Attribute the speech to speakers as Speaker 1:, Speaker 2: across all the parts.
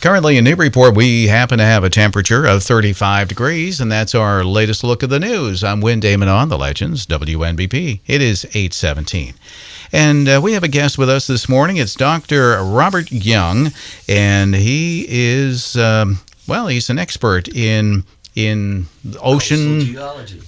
Speaker 1: Currently in Newburyport, we happen to have a temperature of 35 degrees, and that's our latest look at the news. I'm Damon on the Legends, WNBP. It is 8:17. And we have a guest with us this morning. It's Dr. Robert Young, and he is, he's an expert in ocean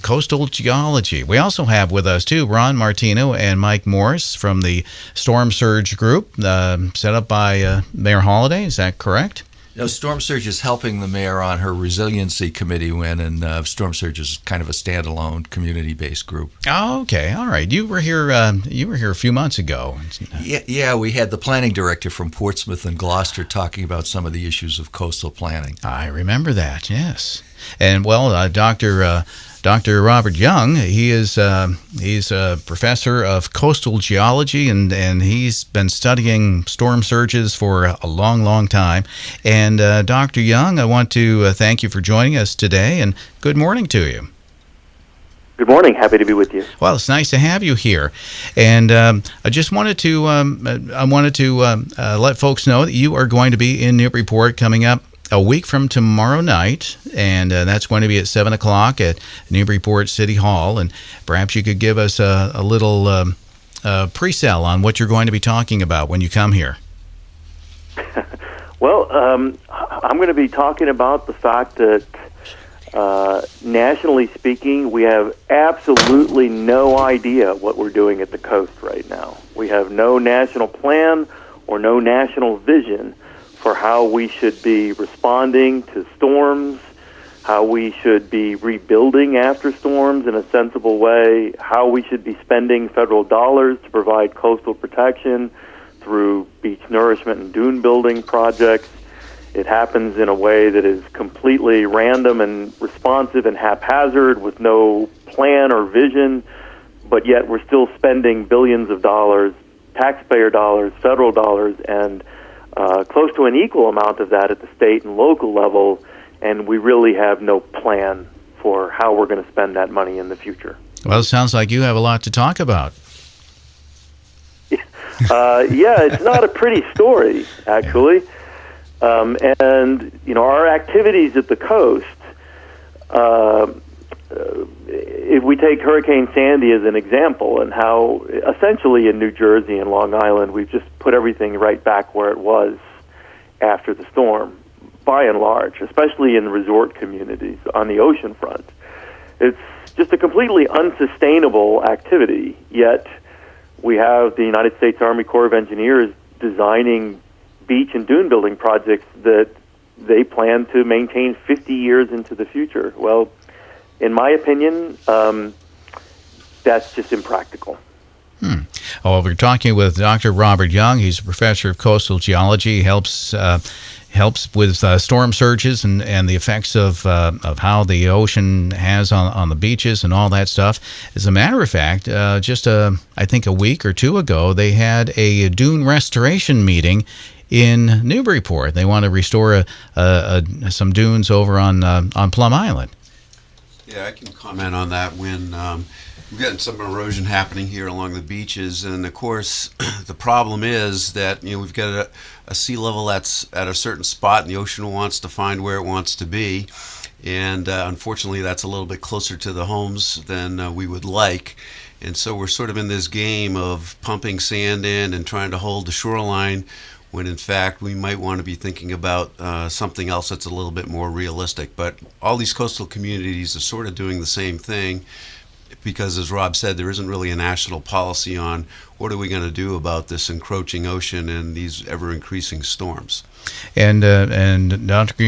Speaker 1: coastal geology. We also have with us too Ron Martino and Mike Morris from the Storm Surge Group, set up by Mayor Holliday. Is that correct?
Speaker 2: No, Storm Surge is helping the mayor on her resiliency committee win, and Storm Surge is kind of a standalone community-based group.
Speaker 1: Oh, okay, all right. You were here a few months ago.
Speaker 2: Yeah, we had the planning director from Portsmouth and Gloucester talking about some of the issues of coastal planning.
Speaker 1: I remember that. Yes, and Dr. Robert Young, he's a professor of coastal geology, and he's been studying storm surges for a long, long time. And Dr. Young, I want to thank you for joining us today, and good morning to you.
Speaker 3: Good morning. Happy to be with you.
Speaker 1: Well, it's nice to have you here, and I just wanted to let folks know that you are going to be in Newburyport coming up a week from tomorrow night, and that's going to be at 7 o'clock at Newburyport City Hall. And perhaps you could give us a little pre-sell on what you're going to be talking about when you come here.
Speaker 3: Well, I'm going to be talking about the fact that nationally speaking, we have absolutely no idea what we're doing at the coast right now. We have no national plan or no national vision for how we should be responding to storms, how we should be rebuilding after storms in a sensible way, how we should be spending federal dollars to provide coastal protection through beach nourishment and dune building projects. It happens in a way that is completely random and responsive and haphazard with no plan or vision, but yet we're still spending billions of dollars, taxpayer dollars, federal dollars, and close to an equal amount of that at the state and local level, and we really have no plan for how we're going to spend that money in the future.
Speaker 1: Well, it sounds like you have a lot to talk about.
Speaker 3: Yeah, it's not a pretty story, actually. And, our activities at the coast, if we take Hurricane Sandy as an example, and how essentially in New Jersey and Long Island we've just put everything right back where it was after the storm, by and large, especially in resort communities on the ocean front. It's just a completely unsustainable activity, yet we have the United States Army Corps of Engineers designing beach and dune building projects that they plan to maintain 50 years into the future. Well, in my opinion, that's just impractical.
Speaker 1: Oh, we're talking with Dr. Robert Young. He's a professor of coastal geology. He helps with storm surges and the effects of how the ocean has on the beaches and all that stuff. As a matter of fact, I think a week or two ago, they had a dune restoration meeting in Newburyport. They want to restore some dunes over on Plum Island.
Speaker 4: Yeah, I can comment on that. When we're getting some erosion happening here along the beaches, and of course the problem is that we've got a sea level that's at a certain spot, and the ocean wants to find where it wants to be, and unfortunately that's a little bit closer to the homes than we would like. And so we're sort of in this game of pumping sand in and trying to hold the shoreline, when in fact we might want to be thinking about something else that's a little bit more realistic. But all these coastal communities are sort of doing the same thing, because as Rob said, there isn't really a national policy on what are we going to do about this encroaching ocean and these ever-increasing storms.
Speaker 1: And Dr.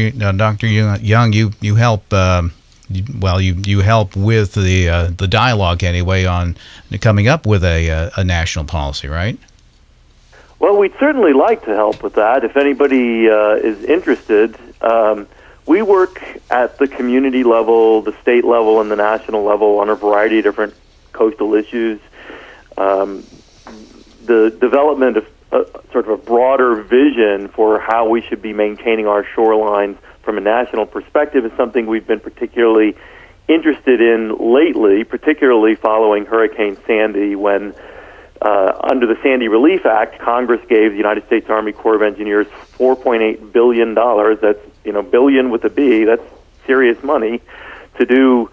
Speaker 1: Young, you help. You help with the dialogue anyway on coming up with a national policy, right?
Speaker 3: Well, we'd certainly like to help with that. If anybody is interested, we work at the community level, the state level, and the national level on a variety of different coastal issues. The development of sort of a broader vision for how we should be maintaining our shorelines from a national perspective is something we've been particularly interested in lately, particularly following Hurricane Sandy, when Under the Sandy Relief Act, Congress gave the United States Army Corps of Engineers $4.8 billion. That's, billion with a B. That's serious money to do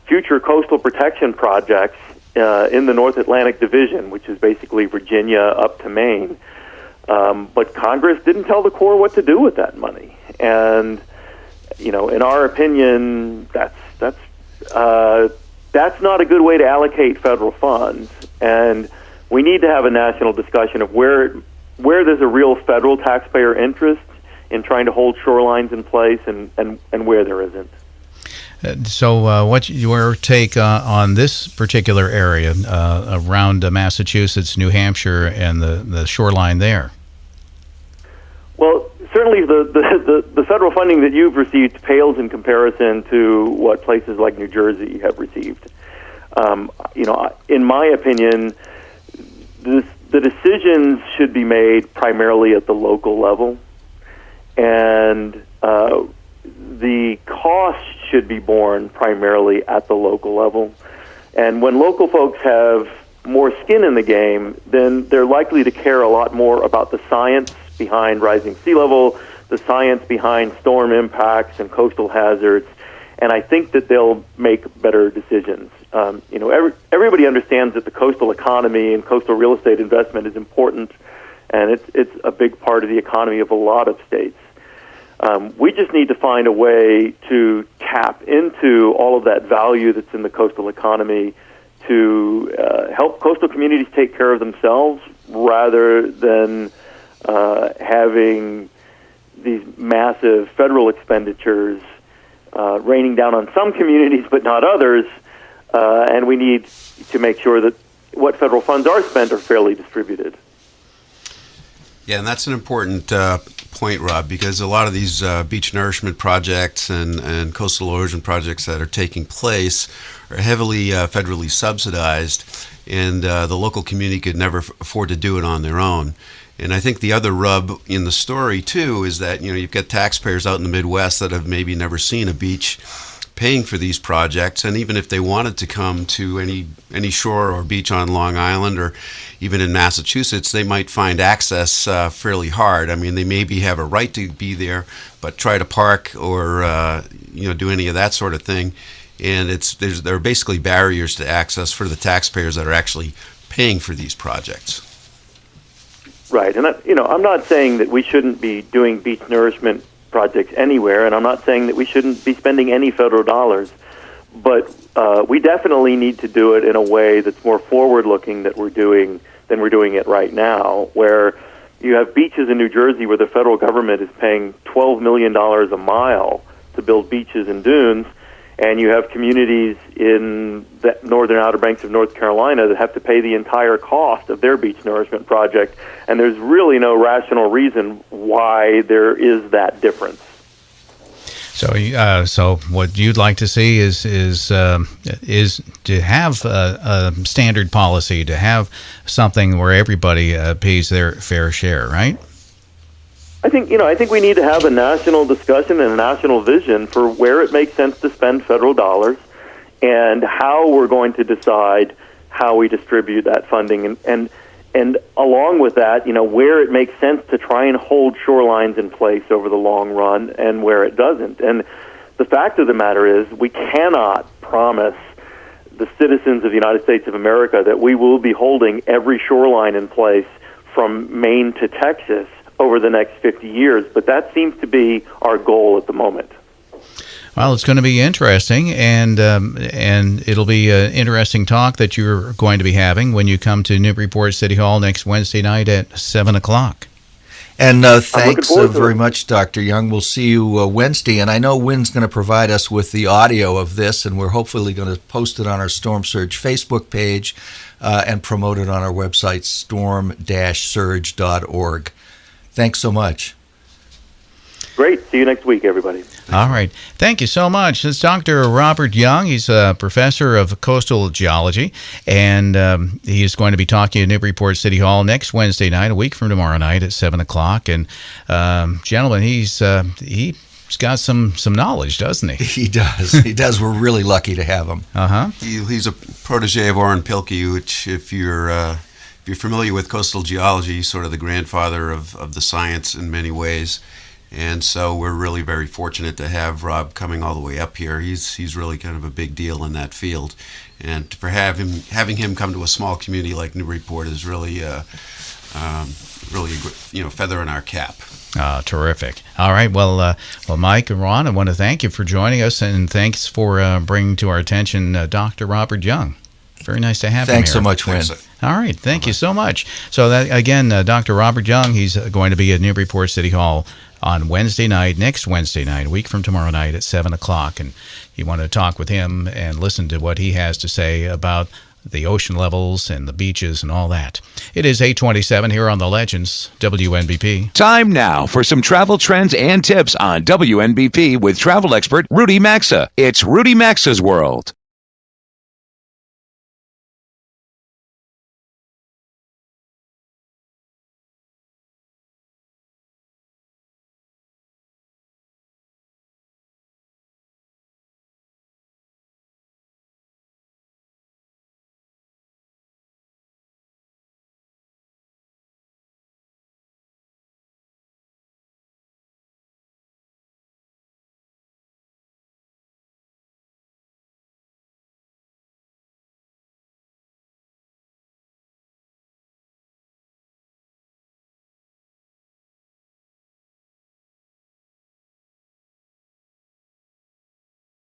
Speaker 3: future coastal protection projects in the North Atlantic Division, which is basically Virginia up to Maine. But Congress didn't tell the Corps what to do with that money. And, in our opinion, that's not a good way to allocate federal funds. And we need to have a national discussion of where there's a real federal taxpayer interest in trying to hold shorelines in place and where there isn't.
Speaker 1: So what's your take on this particular area around Massachusetts, New Hampshire, and the shoreline there?
Speaker 3: Well, certainly the federal funding that you've received pales in comparison to what places like New Jersey have received. In my opinion, the decisions should be made primarily at the local level, and the costs should be borne primarily at the local level. And when local folks have more skin in the game, then they're likely to care a lot more about the science behind rising sea level, the science behind storm impacts and coastal hazards, and I think that they'll make better decisions. Everybody understands that the coastal economy and coastal real estate investment is important, and it's a big part of the economy of a lot of states. We just need to find a way to tap into all of that value that's in the coastal economy to help coastal communities take care of themselves rather than having these massive federal expenditures raining down on some communities but not others. And we need to make sure that what federal funds are spent are fairly distributed.
Speaker 4: Yeah, and that's an important point, Rob, because a lot of these beach nourishment projects and coastal erosion projects that are taking place are heavily federally subsidized, and the local community could never afford to do it on their own. And I think the other rub in the story, too, is that you've got taxpayers out in the Midwest that have maybe never seen a beach paying for these projects, and even if they wanted to come to any shore or beach on Long Island or even in Massachusetts, they might find access fairly hard. I mean, they maybe have a right to be there, but try to park or do any of that sort of thing, and there are basically barriers to access for the taxpayers that are actually paying for these projects.
Speaker 3: Right, and I'm not saying that we shouldn't be doing beach nourishment projects anywhere, and I'm not saying that we shouldn't be spending any federal dollars, but we definitely need to do it in a way that's more forward-looking than we're doing it right now, where you have beaches in New Jersey where the federal government is paying $12 million a mile to build beaches and dunes, and you have communities in the northern Outer Banks of North Carolina that have to pay the entire cost of their beach nourishment project, and there's really no rational reason why there is that difference.
Speaker 1: So what you'd like to see is to have a standard policy, to have something where everybody pays their fair share, right?
Speaker 3: I think we need to have a national discussion and a national vision for where it makes sense to spend federal dollars and how we're going to decide how we distribute that funding, and along with that, where it makes sense to try and hold shorelines in place over the long run and where it doesn't. And the fact of the matter is we cannot promise the citizens of the United States of America that we will be holding every shoreline in place from Maine to Texas over the next 50 years, but that seems to be our goal at the moment.
Speaker 1: Well, it's going to be interesting, and it'll be an interesting talk that you're going to be having when you come to Newburyport City Hall next Wednesday night at 7 o'clock.
Speaker 2: And thanks very much, Dr. Young. We'll see you Wednesday, and I know Wynn's going to provide us with the audio of this, and we're hopefully going to post it on our Storm Surge Facebook page and promote it on our website, storm-surge.org. Thanks so much.
Speaker 3: Great. See you next week, everybody.
Speaker 1: All right. Thank you so much. It's Dr. Robert Young. He's a professor of coastal geology, and he is going to be talking at Newburyport City Hall next Wednesday night, a week from tomorrow night at 7 o'clock. And, gentlemen, he's got some knowledge, doesn't he?
Speaker 2: He does. He does. We're really lucky to have him.
Speaker 1: Uh-huh.
Speaker 4: He's a protege of Orrin Pilkey, which if if you're familiar with coastal geology, he's sort of the grandfather of the science in many ways. And so we're really very fortunate to have Rob coming all the way up here. He's really kind of a big deal in that field. And for having him come to a small community like Newburyport is really really a feather in our cap.
Speaker 1: Terrific. All right. Well, Mike and Ron, I want to thank you for joining us, and thanks for bringing to our attention Dr. Robert Young. Very nice to have him here.
Speaker 2: Thanks so much, Win.
Speaker 1: All right. Thank you so much. So, that again, Dr. Robert Young, he's going to be at Newburyport City Hall on Wednesday night, next Wednesday night, a week from tomorrow night at 7 o'clock. And you want to talk with him and listen to what he has to say about the ocean levels and the beaches and all that. It is 8:27 here on The Legends, WNBP.
Speaker 5: Time now for some travel trends and tips on WNBP with travel expert Rudy Maxa. It's Rudy Maxa's World.